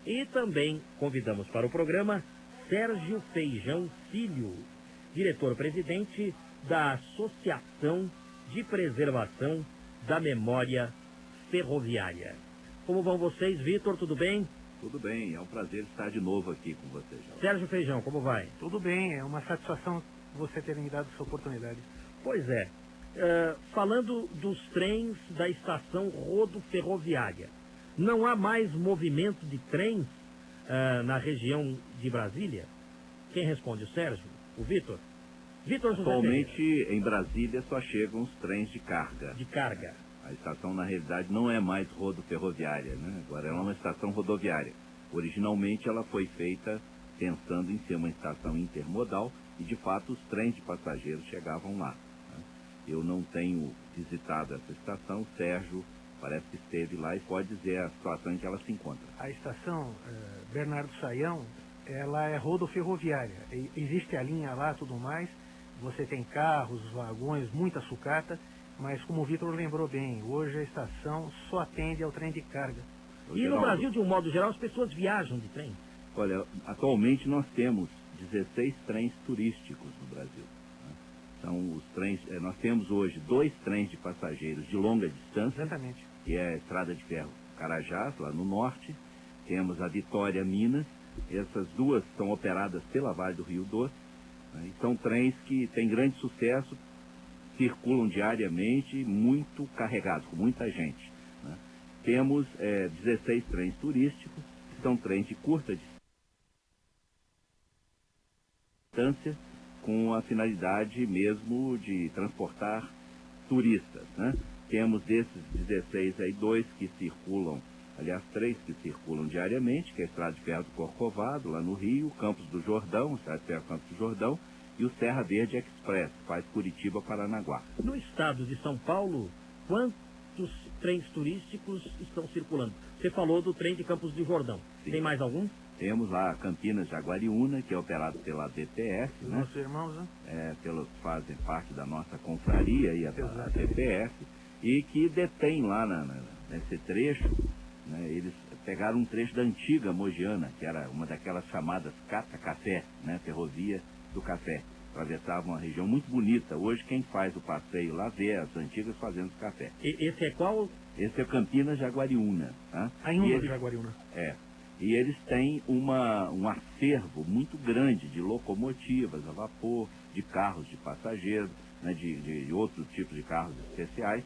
E também convidamos para o programa Sérgio Feijão Filho, diretor-presidente da Associação de Preservação da Memória Ferroviária. Como vão vocês, Vitor? Tudo bem? Tudo bem, é um prazer estar de novo aqui com vocês. Sérgio Feijão, como vai? Tudo bem, é uma satisfação você ter me dado essa oportunidade. Pois é. Falando dos trens da estação rodoferroviária, não há mais movimento de trens na região de Brasília? Quem responde, o Sérgio? O Vitor? Vitor José Atualmente, Pereira. em Brasília, só chegam os trens de carga. De carga. A estação, na realidade, não é mais rodoferroviária, né? Agora ela é uma estação rodoviária. Originalmente, ela foi feita pensando em ser uma estação intermodal e, de fato, os trens de passageiros chegavam lá. Né? Eu não tenho visitado essa estação. O Sérgio parece que esteve lá e pode dizer a situação em que ela se encontra. A estação Bernardo Saião, ela é rodoferroviária. Existe a linha lá, tudo mais. Você tem carros, vagões, muita sucata. Mas, como o Vitor lembrou bem, hoje a estação só atende ao trem de carga. E no Brasil, de um modo geral, as pessoas viajam de trem? Olha, atualmente nós temos 16 trens turísticos no Brasil. Né? São os trens, nós temos hoje 2 trens de passageiros de longa distância. Exatamente. Que é a Estrada de Ferro Carajás, lá no norte. Temos a Vitória Minas. Essas duas são operadas pela Vale do Rio Doce. Né? E são trens que têm grande sucesso, circulam diariamente, muito carregados, com muita gente. Né? Temos 16 trens turísticos, que são trens de curta distância, com a finalidade mesmo de transportar turistas. Né? Temos desses 16 aí 2 que circulam, aliás 3 que circulam diariamente, que é a Estrada de Ferro do Corcovado, lá no Rio, Campos do Jordão, Estrada de Ferro Campos do Jordão, e o Serra Verde Express, que faz Curitiba-Paranaguá. No estado de São Paulo, quantos trens turísticos estão circulando? Você falou do trem de Campos do Jordão. Sim. Tem mais algum? Temos lá Campinas Jaguariúna, que é operado pela DPS, né? Nossos irmãos, né? Fazem parte da nossa confraria e a DPS, e que detém lá nesse trecho, né? Eles pegaram um trecho da antiga Mogiana, que era uma daquelas chamadas Cata-Café, né? Ferrovia do Café. Atravessava uma região muito bonita. Hoje quem faz o passeio lá vê as antigas fazendas de café. E esse é qual? Esse é o Campinas Jaguariúna. Tá? Ainda Jaguariúna. E eles têm um acervo muito grande de locomotivas a vapor, de carros de passageiros, né, de outros tipos de carros especiais,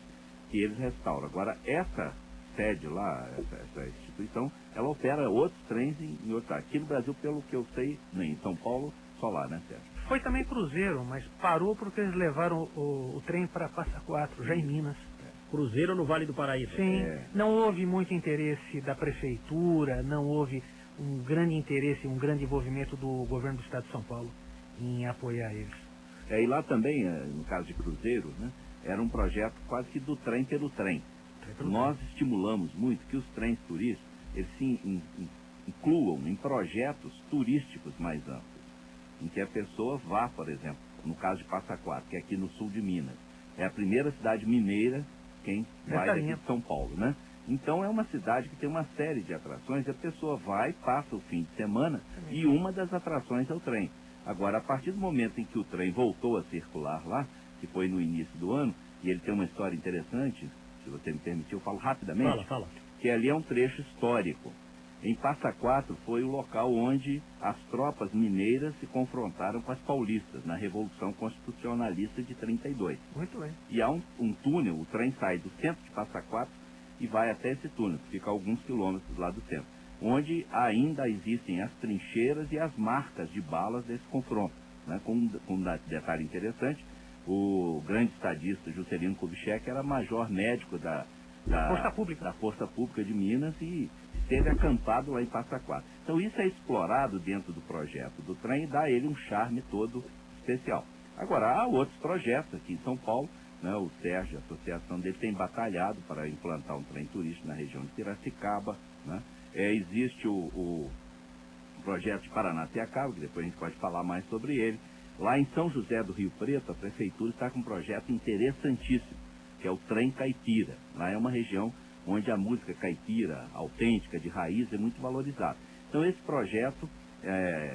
que eles restauram. Agora, essa sede lá, essa instituição, ela opera outros trens em outros. Aqui no Brasil, pelo que eu sei, em São Paulo, só lá, né, Sérgio? Foi também cruzeiro, mas parou porque eles levaram o trem para Passa Quatro, já em Minas. Cruzeiro no Vale do Paraíba. Sim, não houve muito interesse da prefeitura, não houve um grande interesse, um grande envolvimento do governo do estado de São Paulo em apoiar eles. E lá também, no caso de cruzeiro, né, era um projeto quase que do trem pelo trem. Nós estimulamos muito que os trens turísticos eles se incluam em projetos turísticos mais amplos, em que a pessoa vá, por exemplo, no caso de Passa Quatro, que é aqui no sul de Minas. É a primeira cidade mineira quem vai daqui de São Paulo, né? Então é uma cidade que tem uma série de atrações, e a pessoa vai, passa o fim de semana, e uma das atrações é o trem. Agora, a partir do momento em que o trem voltou a circular lá, que foi no início do ano, e ele tem uma história interessante, se você me permitir, eu falo rapidamente. Fala. Que ali é um trecho histórico. Em Passa Quatro foi o local onde as tropas mineiras se confrontaram com as paulistas na Revolução Constitucionalista de 32. Muito bem. E há um túnel, o trem sai do centro de Passa Quatro e vai até esse túnel, que fica a alguns quilômetros lá do centro, onde ainda existem as trincheiras e as marcas de balas desse confronto. Né? Com um detalhe interessante, o grande estadista Juscelino Kubitschek era major médico da Força Pública de Minas e esteve acampado lá em Passa Quatro. Então isso é explorado dentro do projeto do trem e dá a ele um charme todo especial. Agora, há outros projetos aqui em São Paulo, né? O Sérgio, a associação dele, tem batalhado para implantar um trem turístico na região de Piracicaba. Né? Existe o projeto de Paranapiacaba, que depois a gente pode falar mais sobre ele. Lá em São José do Rio Preto, a prefeitura está com um projeto interessantíssimo, que é o Trem Caipira. Lá é uma região onde a música caipira, autêntica, de raiz, é muito valorizada. Então, esse projeto,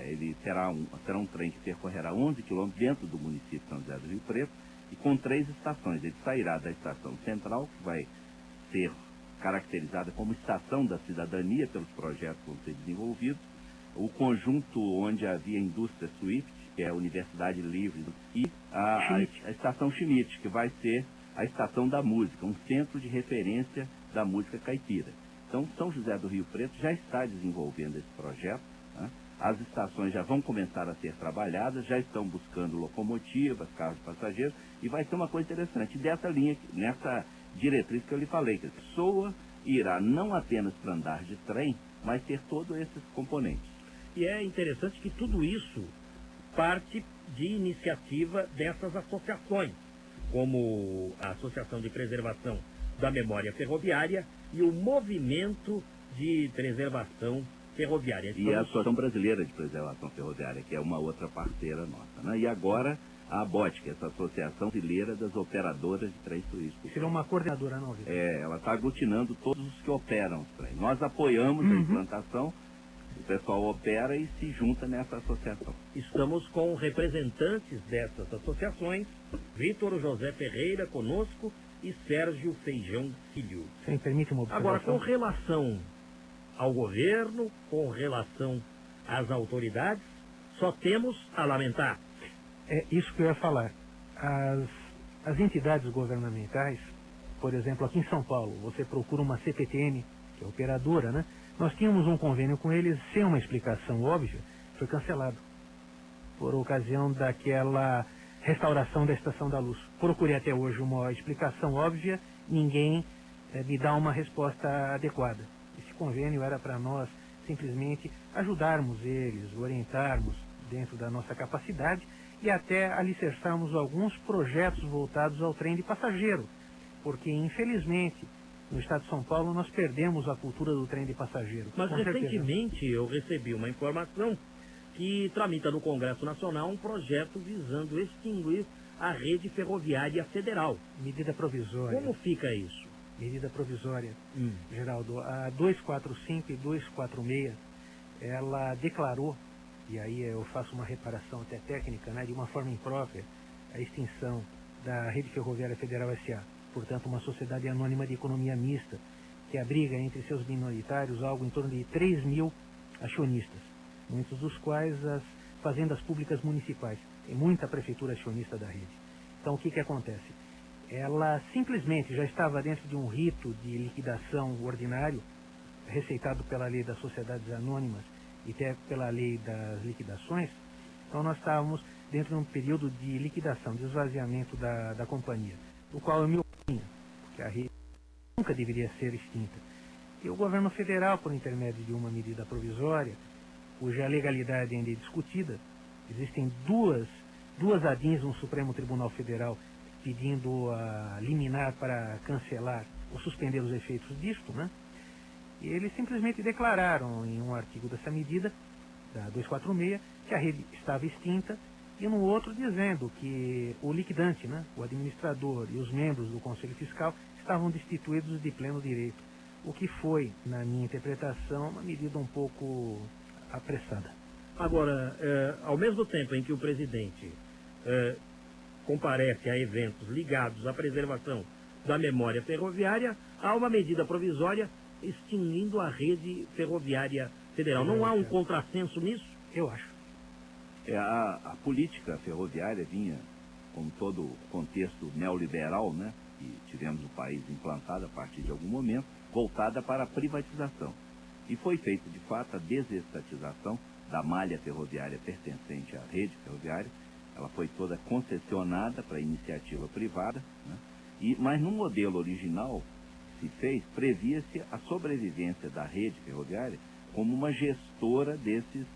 ele será um trem que percorrerá 11 quilômetros dentro do município de São José do Rio Preto, e com 3 estações. Ele sairá da estação central, que vai ser caracterizada como estação da cidadania pelos projetos que vão ser desenvolvidos, o conjunto onde havia a indústria Swift, que é a Universidade Livre, e a estação Schmidt, que vai ser a estação da música, um centro de referência da música caipira. Então, São José do Rio Preto já está desenvolvendo esse projeto, né? As estações já vão começar a ser trabalhadas, já estão buscando locomotivas, carros de passageiros, e vai ser uma coisa interessante dessa linha, nessa diretriz que eu lhe falei, que a pessoa irá não apenas para andar de trem, mas ter todos esses componentes. E é interessante que tudo isso parte de iniciativa dessas associações, como a Associação de Preservação da Memória Ferroviária e o Movimento de Preservação Ferroviária. E a Associação Brasileira de Preservação Ferroviária, que é uma outra parceira nossa, né? E agora a ABOT, que é essa Associação Brasileira das Operadoras de Trens Turísticos. Será uma coordenadora, não, Vitor? Ela está aglutinando todos os que operam os trens. Nós apoiamos a implantação, o pessoal opera e se junta nessa associação. Estamos com representantes dessas associações, Vitor José Ferreira conosco e Sérgio Feijão Filho. Você me permite uma observação? Agora, com relação ao governo, com relação às autoridades, só temos a lamentar. É isso que eu ia falar. As entidades governamentais, por exemplo, aqui em São Paulo, você procura uma CPTM, que é operadora, né? Nós tínhamos um convênio com eles sem uma explicação óbvia, foi cancelado por ocasião daquela restauração da Estação da Luz. Procurei até hoje uma explicação óbvia, ninguém me dá uma resposta adequada. Esse convênio era para nós simplesmente ajudarmos eles, orientarmos dentro da nossa capacidade e até alicerçarmos alguns projetos voltados ao trem de passageiro, porque infelizmente no estado de São Paulo nós perdemos a cultura do trem de passageiro. Mas recentemente eu recebi uma informação que tramita no Congresso Nacional um projeto visando extinguir a rede ferroviária federal. Medida provisória. Como fica isso? Medida provisória, Geraldo. A 245 e 246, ela declarou, e aí eu faço uma reparação até técnica, né, de uma forma imprópria, a extinção da Rede Ferroviária Federal S.A., portanto uma sociedade anônima de economia mista, que abriga entre seus minoritários algo em torno de 3 mil acionistas, muitos dos quais as fazendas públicas municipais. Tem muita prefeitura acionista da rede. Então o que acontece? Ela simplesmente já estava dentro de um rito de liquidação ordinário, receitado pela lei das sociedades anônimas e até pela lei das liquidações. Então nós estávamos dentro de um período de liquidação, de esvaziamento da companhia, do qual eu me opunha, porque a rede nunca deveria ser extinta. E o governo federal, por intermédio de uma medida provisória, cuja legalidade ainda é discutida, existem duas ADINs no Supremo Tribunal Federal pedindo a liminar para cancelar ou suspender os efeitos disto, né? E eles simplesmente declararam em um artigo dessa medida, da 246, que a rede estava extinta, e no outro dizendo que o liquidante, né, o administrador e os membros do Conselho Fiscal estavam destituídos de pleno direito, o que foi, na minha interpretação, uma medida um pouco apressada. Agora, ao mesmo tempo em que o presidente comparece a eventos ligados à preservação da memória ferroviária, há uma medida provisória extinguindo a rede ferroviária federal. Não há um contrassenso nisso? Eu acho. A política ferroviária vinha, como todo o contexto neoliberal, né, que tivemos no país implantado a partir de algum momento, voltada para a privatização. E foi feita, de fato, a desestatização da malha ferroviária pertencente à rede ferroviária. Ela foi toda concessionada para iniciativa privada, né? Mas no modelo original que se fez, previa-se a sobrevivência da rede ferroviária como uma gestora desses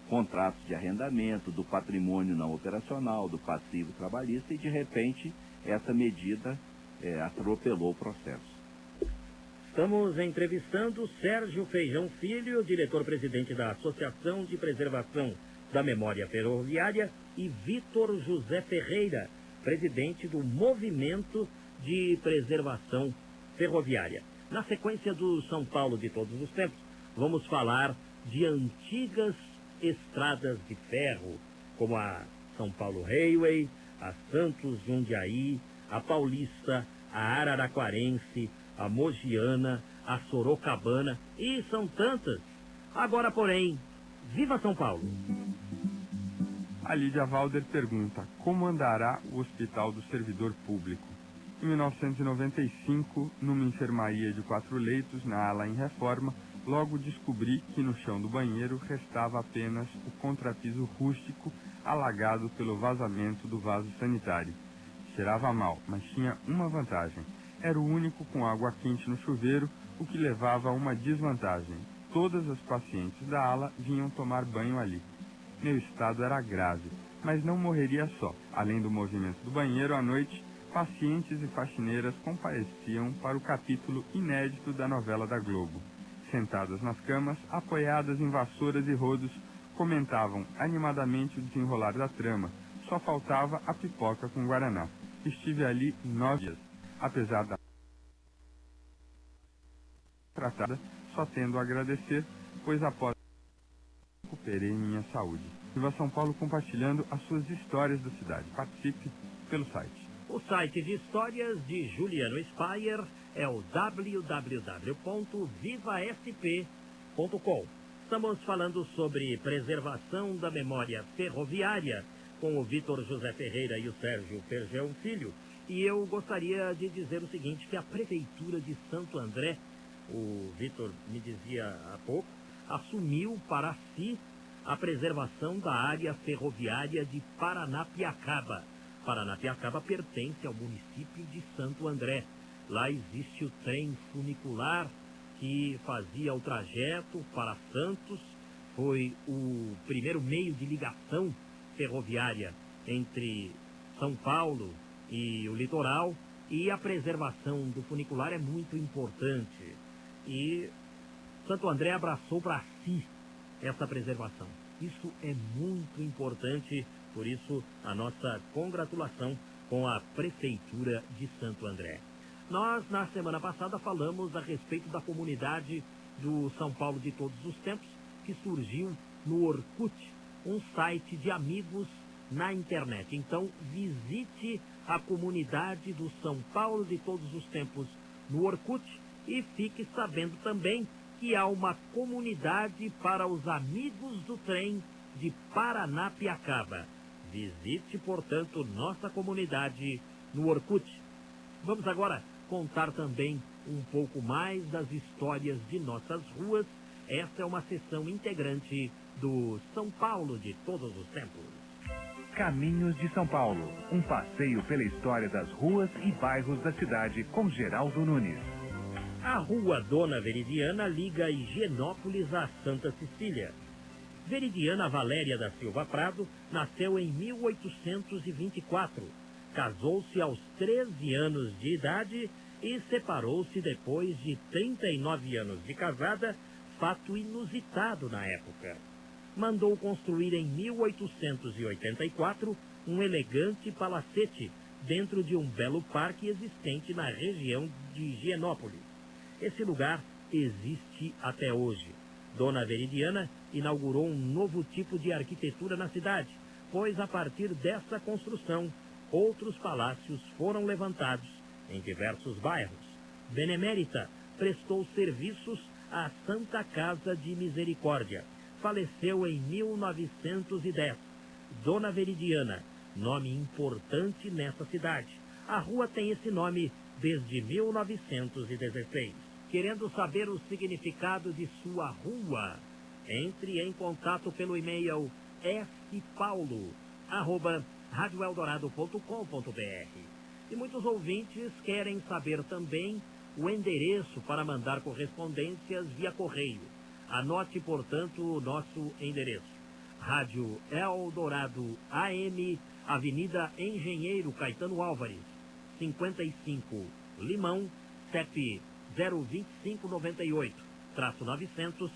contratos de arrendamento, do patrimônio não operacional, do passivo trabalhista, e de repente essa medida atropelou o processo. Estamos entrevistando Sérgio Feijão Filho, diretor-presidente da Associação de Preservação da Memória Ferroviária, e Vitor José Ferreira, presidente do Movimento de Preservação Ferroviária. Na sequência do São Paulo de todos os tempos, vamos falar de antigas estradas de ferro, como a São Paulo Railway, a Santos Jundiaí, a Paulista, a Araraquarense, a Mogiana, a Sorocabana, e são tantas. Agora, porém, viva São Paulo! A Lídia Valder pergunta: como andará o Hospital do Servidor Público? Em 1995, numa enfermaria de 4 leitos, na ala em reforma, logo descobri que no chão do banheiro restava apenas o contrapiso rústico alagado pelo vazamento do vaso sanitário. Cheirava mal, mas tinha uma vantagem. Era o único com água quente no chuveiro, o que levava a uma desvantagem. Todas as pacientes da ala vinham tomar banho ali. Meu estado era grave, mas não morreria só. Além do movimento do banheiro à noite, pacientes e faxineiras compareciam para o capítulo inédito da novela da Globo. Sentadas nas camas, apoiadas em vassouras e rodos, comentavam animadamente o desenrolar da trama. Só faltava a pipoca com guaraná. Estive ali 9 dias, apesar da tratada, só tendo a agradecer, pois após recuperei minha saúde. Viva São Paulo, compartilhando as suas histórias da cidade. Participe pelo site. O site de histórias de Juliano Speyer é o www.vivasp.com. Estamos falando sobre preservação da memória ferroviária com o Vitor José Ferreira e o Sérgio Feijão Filho. E eu gostaria de dizer o seguinte, que a Prefeitura de Santo André, o Vitor me dizia há pouco, assumiu para si a preservação da área ferroviária de Paranapiacaba. Paranapiacaba pertence ao município de Santo André. Lá existe o trem funicular que fazia o trajeto para Santos. Foi o primeiro meio de ligação ferroviária entre São Paulo e o litoral. E a preservação do funicular é muito importante. E Santo André abraçou para si essa preservação. Isso é muito importante, por isso a nossa congratulação com a Prefeitura de Santo André. Nós, na semana passada, falamos a respeito da comunidade do São Paulo de todos os tempos, que surgiu no Orkut, um site de amigos na internet. Então, visite a comunidade do São Paulo de todos os tempos no Orkut e fique sabendo também que há uma comunidade para os amigos do trem de Paranapiacaba. Visite, portanto, nossa comunidade no Orkut. Vamos agora contar também um pouco mais das histórias de nossas ruas. Esta é uma sessão integrante do São Paulo de todos os tempos. Caminhos de São Paulo, um passeio pela história das ruas e bairros da cidade com Geraldo Nunes. A Rua Dona Veridiana liga Higienópolis a Santa Cecília. Veridiana Valéria da Silva Prado nasceu em 1824. Casou-se aos 13 anos de idade e separou-se depois de 39 anos de casada, fato inusitado na época. Mandou construir em 1884 um elegante palacete dentro de um belo parque existente na região de Higienópolis. Esse lugar existe até hoje. Dona Veridiana inaugurou um novo tipo de arquitetura na cidade, pois a partir dessa construção, outros palácios foram levantados em diversos bairros. Benemérita prestou serviços à Santa Casa de Misericórdia. Faleceu em 1910. Dona Veridiana, nome importante nessa cidade. A rua tem esse nome desde 1916. Querendo saber o significado de sua rua, entre em contato pelo e-mail spaulo@radioeldorado.com.br. E muitos ouvintes querem saber também o endereço para mandar correspondências via correio. Anote, portanto, o nosso endereço. Rádio Eldorado AM, Avenida Engenheiro Caetano Álvares, 55, Limão, CEP 02598-900,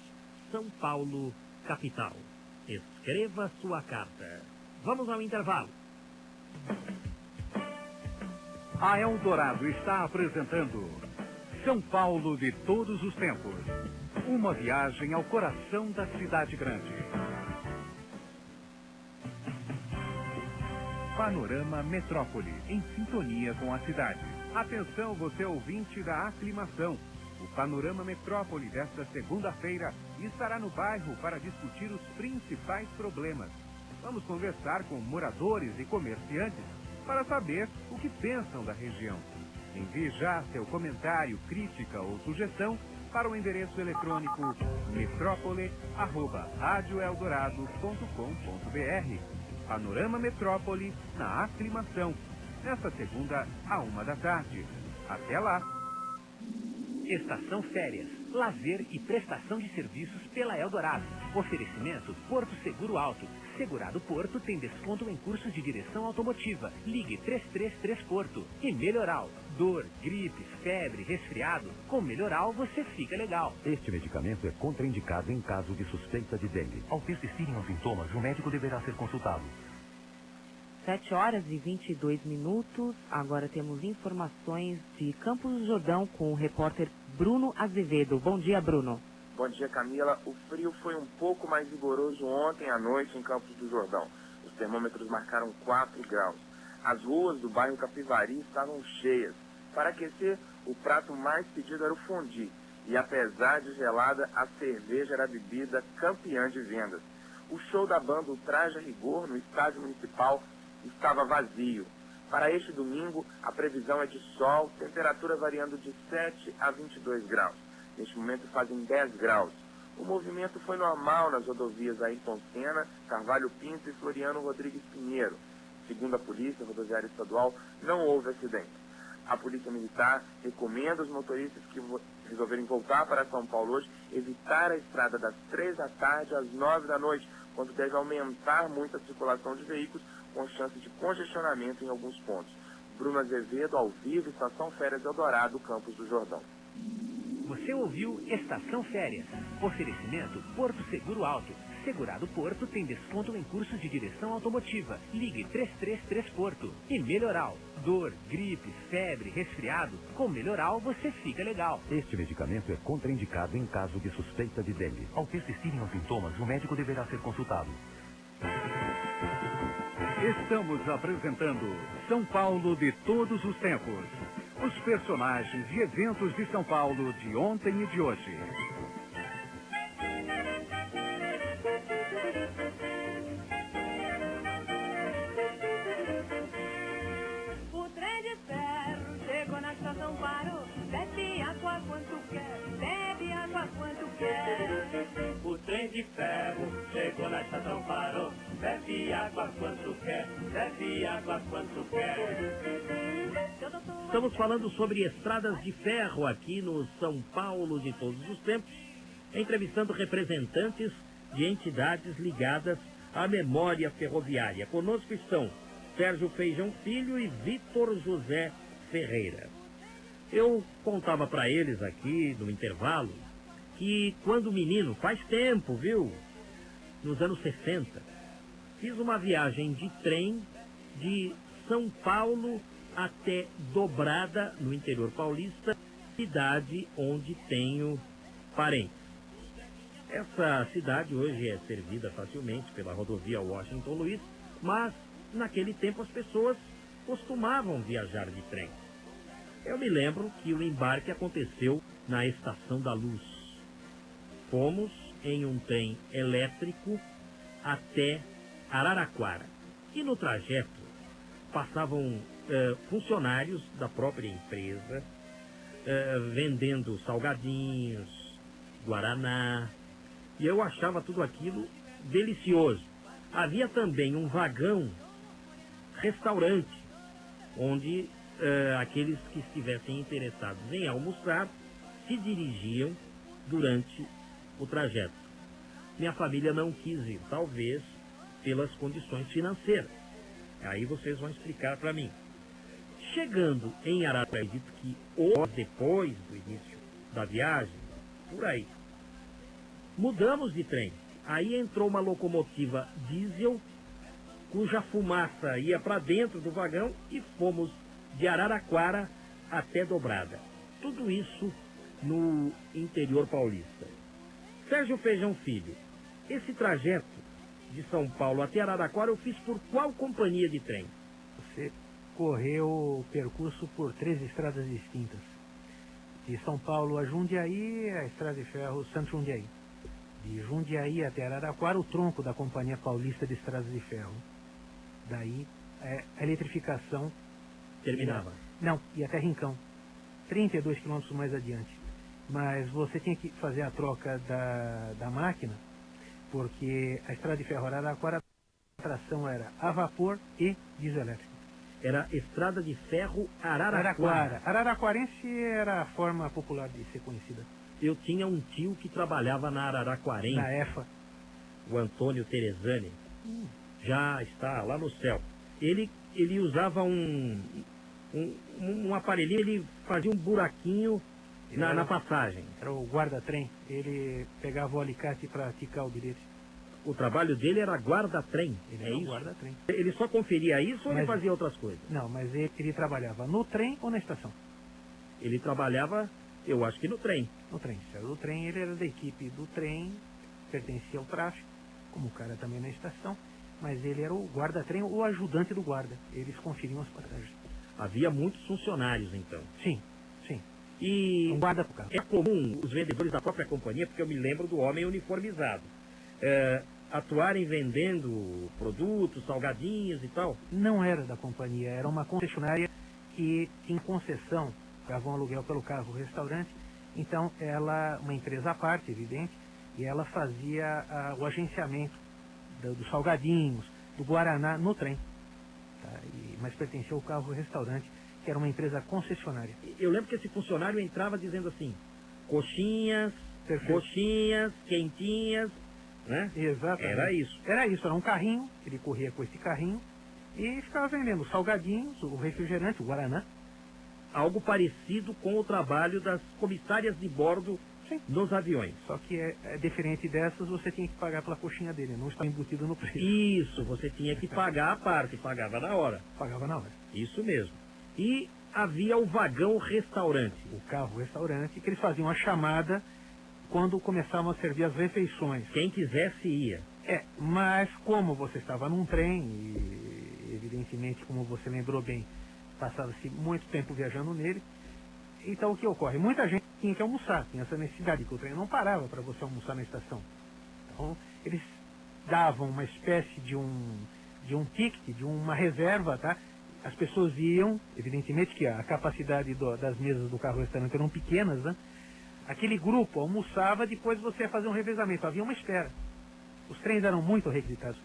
São Paulo, capital. Escreva sua carta. Vamos ao intervalo. A Eldorado está apresentando São Paulo de todos os tempos. Uma viagem ao coração da cidade grande. Panorama Metrópole, em sintonia com a cidade. Atenção, você ouvinte da Aclimação. O Panorama Metrópole desta segunda-feira estará no bairro para discutir os principais problemas. Vamos conversar com moradores e comerciantes para saber o que pensam da região. Envie já seu comentário, crítica ou sugestão para o endereço eletrônico metrópole@radioeldorado.com.br. Panorama Metrópole na Aclimação, nesta segunda, à 13h. Até lá! Estação Férias, lazer e prestação de serviços pela Eldorado. Oferecimento Porto Seguro Alto. Segurado Porto tem desconto em cursos de direção automotiva. Ligue 333 Porto. E Melhoral. Dor, gripe, febre, resfriado. Com Melhoral você fica legal. Este medicamento é contraindicado em caso de suspeita de dengue. Ao persistirem os sintomas, o médico deverá ser consultado. 7h22. Agora temos informações de Campos do Jordão com o repórter Bruno Azevedo. Bom dia, Bruno. Bom dia, Camila. O frio foi um pouco mais rigoroso ontem à noite em Campos do Jordão. Os termômetros marcaram 4 graus. As ruas do bairro Capivari estavam cheias. Para aquecer, o prato mais pedido era o fondue. E apesar de gelada, a cerveja era a bebida campeã de vendas. O show da banda Ultraje a Rigor no estádio municipal estava vazio. Para este domingo, a previsão é de sol, temperatura variando de 7 a 22 graus. Neste momento fazem 10 graus. O movimento foi normal nas rodovias Ayrton Senna, Carvalho Pinto e Floriano Rodrigues Pinheiro. Segundo a Polícia Rodoviária Estadual, não houve acidente. A Polícia Militar recomenda aos motoristas que resolverem voltar para São Paulo hoje evitar a estrada das 3 da tarde às 9 da noite, quando deve aumentar muito a circulação de veículos, com chance de congestionamento em alguns pontos. Bruno Azevedo, ao vivo, Estação Férias Eldorado, Campos do Jordão. Você ouviu Estação Férias. Oferecimento Porto Seguro Alto. Segurado Porto tem desconto em cursos de direção automotiva. Ligue 333 Porto. E Melhoral. Dor, gripe, febre, resfriado. Com Melhoral você fica legal. Este medicamento é contraindicado em caso de suspeita de dengue. Ao persistirem os sintomas, o médico deverá ser consultado. Estamos apresentando São Paulo de todos os tempos. Os personagens e eventos de São Paulo de ontem e de hoje. O trem de ferro chegou na estação, parou. Bebe água quanto quer, bebe água quanto quer. O trem de ferro chegou na estação, parou. Bebe água quanto quer, bebe água quanto quer. Estamos falando sobre estradas de ferro aqui no São Paulo de todos os tempos, entrevistando representantes de entidades ligadas à memória ferroviária. Conosco estão Sérgio Feijão Filho e Vitor José Ferreira. Eu contava para eles aqui no intervalo que quando menino, faz tempo, viu? Nos anos 60, fiz uma viagem de trem de São Paulo até Dobrada, no interior paulista, cidade onde tenho parentes. Essa cidade hoje é servida facilmente pela rodovia Washington Luiz, mas naquele tempo as pessoas costumavam viajar de trem. Eu me lembro que o embarque aconteceu na Estação da Luz. Fomos em um trem elétrico até Araraquara. E no trajeto passavam funcionários da própria empresa vendendo salgadinhos, guaraná. E eu achava tudo aquilo delicioso. Havia também um vagão restaurante, onde aqueles que estivessem interessados em almoçar se dirigiam durante o trajeto. Minha família não quis ir, talvez pelas condições financeiras. Aí vocês vão explicar para mim. Chegando em Araraquara, acredito que horas depois do início da viagem, por aí, mudamos de trem. Aí entrou uma locomotiva diesel, cuja fumaça ia para dentro do vagão, e fomos de Araraquara até Dobrada. Tudo isso no interior paulista. Sérgio Feijão Filho, esse trajeto de São Paulo até Araraquara eu fiz por qual companhia de trem? Você correu o percurso por 3 estradas distintas. De São Paulo a Jundiaí, a estrada de ferro Santo Jundiaí. De Jundiaí até Araraquara, o tronco da Companhia Paulista de Estradas de Ferro. Daí, a eletrificação... Terminava? Não, ia até Rincão. 32 quilômetros mais adiante. Mas você tinha que fazer a troca da máquina, porque a estrada de ferro Araraquara, a tração era a vapor e diesel elétrico. Era estrada de ferro Araraquara. Araraquarense era a forma popular de ser conhecida. Eu tinha um tio que trabalhava na Araraquarense. Na EFA. O Antônio Teresani. Já está lá no céu. Ele usava um aparelhinho, ele fazia um buraquinho na passagem. Era o guarda-trem. Ele pegava o alicate para ticar o bilhete. O trabalho dele era guarda-trem. Ele é era isso? Guarda-trem. Ele só conferia isso ou ele fazia outras coisas? Não, mas ele trabalhava no trem ou na estação? Ele trabalhava, eu acho que no trem. No trem. Se era do trem, ele era da equipe do trem, pertencia ao tráfico, como o cara também na estação, mas ele era o guarda-trem ou ajudante do guarda. Eles conferiam as passagens. Havia muitos funcionários, então. Sim, sim. E um guarda pro carro. É comum os vendedores da própria companhia, porque eu me lembro do homem uniformizado, atuarem vendendo produtos, salgadinhos e tal? Não era da companhia, era uma concessionária que tinha concessão, pagava um aluguel pelo carro restaurante, então ela, uma empresa à parte, evidente, e ela fazia o agenciamento dos salgadinhos, do Guaraná no trem. Tá? Mas pertencia ao carro restaurante, que era uma empresa concessionária. Eu lembro que esse funcionário entrava dizendo assim, coxinhas, Perfeito. Coxinhas, quentinhas, né? Exatamente. Era isso. Era isso, era um carrinho, ele corria com esse carrinho e ficava vendendo os salgadinhos, o refrigerante, o Guaraná. Algo parecido com o trabalho das comissárias de bordo. Sim. Nos aviões. Só que é diferente dessas, você tinha que pagar pela coxinha dele, não está embutido no preço. Isso, você tinha que pagar a parte, pagava na hora. Pagava na hora. Isso mesmo. E havia o vagão restaurante. O carro restaurante, que eles faziam a chamada quando começavam a servir as refeições. Quem quisesse ia. Mas como você estava num trem, e evidentemente, como você lembrou bem, passava-se muito tempo viajando nele, então o que ocorre? Muita gente tinha que almoçar, tinha essa necessidade, que o trem não parava para você almoçar na estação. Então, eles davam uma espécie de um ticket, de uma reserva, tá? As pessoas iam, evidentemente que a capacidade das mesas do carro-restaurante eram pequenas, né? Aquele grupo almoçava, depois você ia fazer um revezamento, havia uma espera. Os trens eram muito requisitados.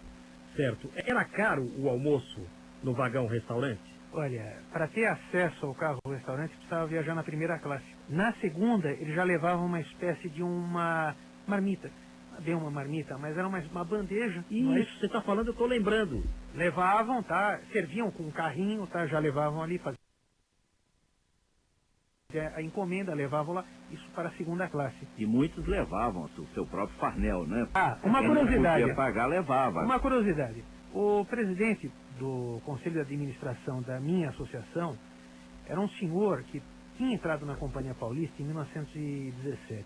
Certo. Era caro o almoço no vagão-restaurante? Olha, para ter acesso ao carro-restaurante, precisava viajar na primeira classe. Na segunda, ele já levava uma espécie de uma marmita. Bem uma marmita, mas era uma bandeja. Isso, você está falando, eu estou lembrando. Levavam, tá? Serviam com um carrinho, tá? Já levavam ali, faziam a encomenda, levavam lá, isso para a segunda classe. E muitos levavam o seu próprio farnel, né? Uma curiosidade. Quem podia pagar, levava. Uma curiosidade. O presidente do Conselho de Administração da minha associação era um senhor que tinha entrado na Companhia Paulista em 1917.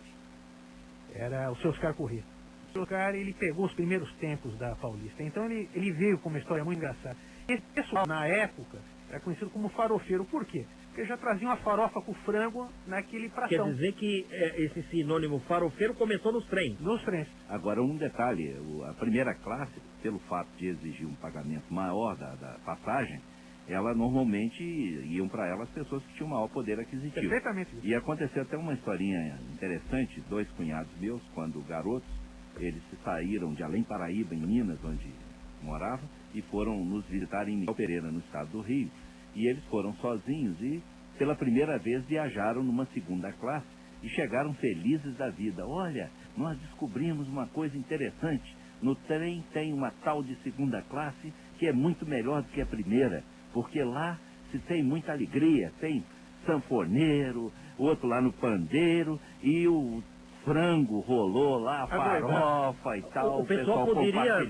Era o seu Oscar Corrêa. O seu Oscar, ele pegou os primeiros tempos da Paulista. Então ele veio com uma história muito engraçada. Esse pessoal, na época, era conhecido como farofeiro. Por quê? Porque já traziam a farofa com frango naquele pratão. Quer dizer que esse sinônimo farofeiro começou nos trens? Nos trens. Agora, um detalhe. A primeira classe, pelo fato de exigir um pagamento maior da passagem, ela normalmente iam para ela as pessoas que tinham maior poder aquisitivo. Perfeitamente. E aconteceu até uma historinha interessante. 2 cunhados meus, quando garotos, eles saíram de Além Paraíba, em Minas, onde moravam, e foram nos visitar em Miguel Pereira, no estado do Rio. E eles foram sozinhos e, pela primeira vez, viajaram numa segunda classe e chegaram felizes da vida. Olha, nós descobrimos uma coisa interessante. No trem tem uma tal de segunda classe que é muito melhor do que a primeira, porque lá se tem muita alegria, tem sanfoneiro, outro lá no pandeiro, e o frango rolou lá, farofa e tal. O pessoal podia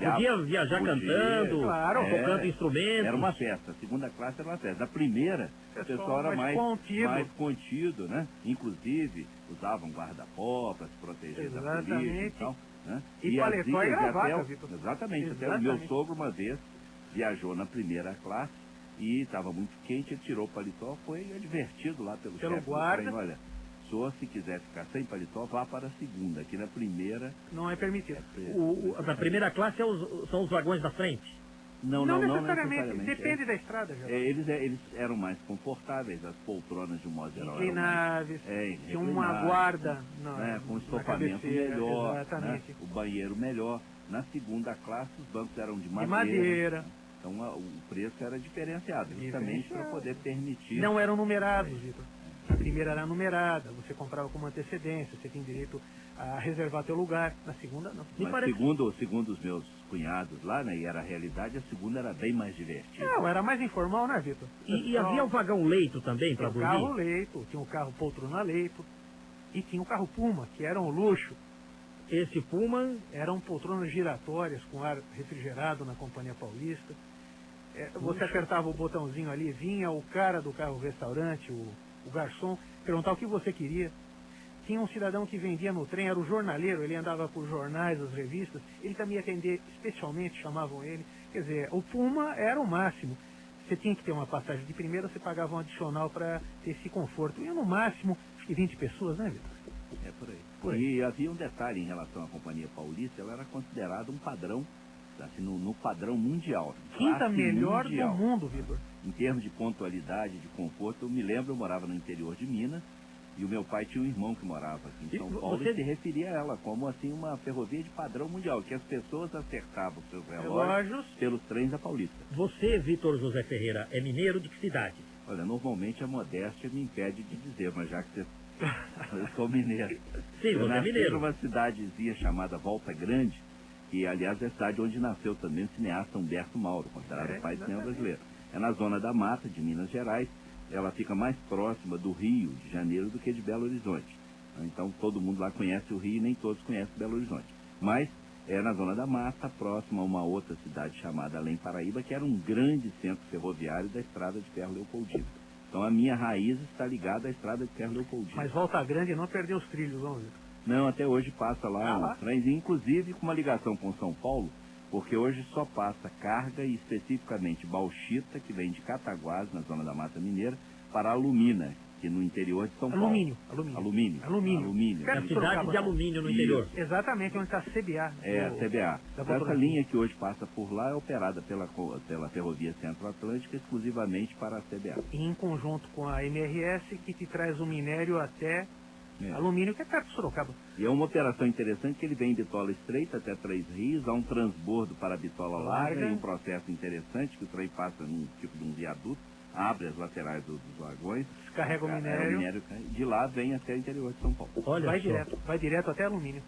viajar cantando, claro, tocando instrumentos. Era uma festa, a segunda classe era uma festa. Da primeira, o pessoal era mais contido, né? Inclusive, usavam guarda-pó para se proteger da Exatamente. polícia e tal. Né? E paletó e gravata, Vitor. Vitor. Exatamente. Até o meu sogro, uma vez, viajou na primeira classe e estava muito quente, ele tirou o paletó, foi advertido lá pelo chefe do guarda. trem, olha, senhor, se quiser ficar sem paletó, vá para a segunda, aqui na primeira... Não é permitido. Da primeira classe são os vagões da frente? Não necessariamente. Depende da estrada, já. Eles eram mais confortáveis, as poltronas de um modo geral. Inclináveis, tinha uma guarda com estofamento melhor, exatamente. Né, o banheiro melhor. Na segunda classe, os bancos eram de madeira. madeira. Então o preço era diferenciado, justamente para poder permitir... Não eram numerados, Vitor. A primeira era numerada, você comprava com uma antecedência, você tem direito a reservar teu lugar. Na segunda, não. Mas segundo os meus cunhados lá, né, e era a realidade, a segunda era bem mais divertida. Não, era mais informal, né, Vitor? E havia o vagão-leito também para dormir? Tinha o carro-leito, tinha o carro poltrona-leito e tinha o carro Puma, que era um luxo. Esse Puma... Eram poltronas giratórias com ar refrigerado na Companhia Paulista. Você apertava o botãozinho ali, vinha o cara do carro-restaurante, o garçom, perguntar o que você queria. Tinha um cidadão que vendia no trem, era o jornaleiro, ele andava por jornais, as revistas, ele também ia atender especialmente, chamavam ele. Quer dizer, o Puma era o máximo. Você tinha que ter uma passagem de primeira, você pagava um adicional para ter esse conforto. E no máximo, acho que 20 pessoas, né, Vitor? É por aí. E havia um detalhe em relação à Companhia Paulista, ela era considerada um padrão, assim, no padrão mundial. Quinta melhor do mundo, Vitor. Em termos de pontualidade, de conforto, eu me lembro, eu morava no interior de Minas, e o meu pai tinha um irmão que morava aqui em São Paulo e se referia a ela como assim uma ferrovia de padrão mundial, que as pessoas acertavam seus relógios pelos trens da Paulista. Você, Vitor José Ferreira, é mineiro de que cidade? Olha, normalmente a modéstia me impede de dizer, mas já que você... eu sou mineiro. Sim, eu você nasci é mineiro. numa cidadezinha chamada Volta Grande, que aliás é a cidade onde nasceu também o cineasta Humberto Mauro, considerado o pai do cinema brasileiro. É na zona da Mata, de Minas Gerais. Ela fica mais próxima do Rio de Janeiro do que de Belo Horizonte. Então todo mundo lá conhece o Rio e nem todos conhecem Belo Horizonte. Mas é na zona da Mata, próxima a uma outra cidade chamada Além Paraíba, que era um grande centro ferroviário da Estrada de Ferro Leopoldina. Então a minha raiz está ligada à Estrada de Ferro Leopoldina. Mas Volta Grande não perdeu os trilhos, não, Vitor? Não, até hoje passa lá um trem, inclusive com uma ligação com São Paulo, porque hoje só passa carga e especificamente bauxita, que vem de Cataguás, na zona da Mata Mineira, para Alumina, que no interior de São Paulo. Alumínio. É a cidade de alumínio no interior. Exatamente, onde está a CBA. É, a CBA. Essa linha que hoje passa por lá é operada pela Ferrovia Centro-Atlântica exclusivamente para a CBA. E em conjunto com a MRS, que te traz o minério até alumínio, que é perto de Sorocaba. E é uma operação interessante que ele vem de Bitola Estreita até Três Rios, há um transbordo para Bitola Larga e um processo interessante que o trem passa num tipo de um viaduto, abre as laterais dos vagões, descarrega o minério, de lá vem até o interior de São Paulo. Vai direto até alumínio.